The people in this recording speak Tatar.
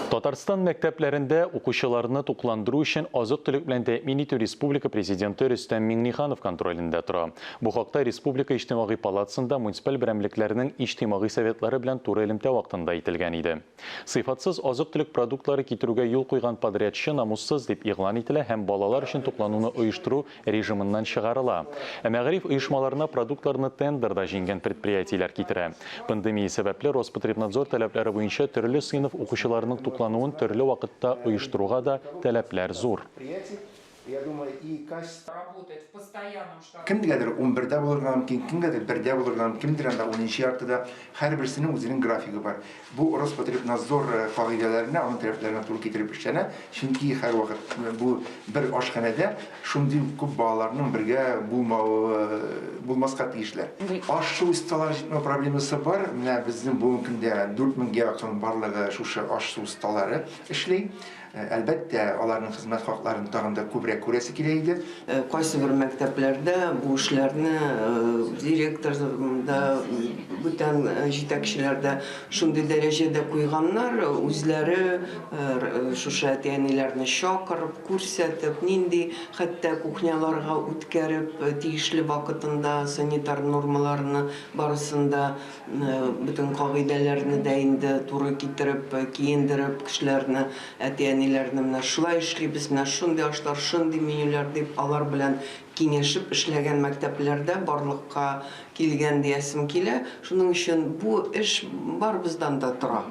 Татарстан мәктәпләрендә укучыларны тукландыру өчен азык-төлек белән тәэмин итү республика президенты Рөстәм Миңнеханов контролендә тора. Бу хакта республика иҗтимагый палатасында муниципаль берәмлекләрнең иҗтимагый советлары белән туры элемтә вакытында әйтелгән иде. Сыйфатсыз азык-төлек продуктлары китерүгә юл куйган подрядчы намуссыз дип игълан ителә һәм балалар өчен туклануны оештыру режимыннан чыгарыла. Мәгариф оешмаларына продуктларны тендерда җиңгән предприятиеләр китерә. Пандемия сәбәпле Роспотребнадзор таләпләре буенча төрле сыйныф укучыларының туклануын төрле вакытта оештыруга да таләпләр зур. Kimdigadir 11'de bulurlar mümkün, kimdigadir 1'de bulurlar mümkün, kimdigadir 10. yartıda her birisinin özünün grafiki var. Bu Rospotrебнадзор kaidelerine, onun taraflarına turu getirip işlerine. Çünkü her vakit bu bir aşkhanede şimdi küp bağlarının birge bulmaz katı işler. Aşı ustalar jitme problemisi var. Bizim bu mümkün de 4000'e yakın varlığı şu aşı ustaları işleyin. Әлбәттә, аларның хезмәт хакларын тагында күбрәк күрәсе килә иде. Кайсы бер мәктәпләрдә бу эшләрне директор да, бүтән җитәкчеләр дә шундый дәрәҗәдә куйганнар, үзләре шушы әтиәниләрне чакырып, күрсәтеп, нинди хәтта кухняларга үткәреп, тиешле вакытында санитар нормаларны барысында бүтән кагыйдәләрне дә инде туры китереп, киендереп кешеләрне әтиәниләрне менә шулай эшлибез, менә шундый ашлар, шундый менюләр дип алар белән киңәшеп эшләгән мәктәпләрдә барлыкка килгән диясем килә. Шуның өчен бу эш барыбыздан да тора.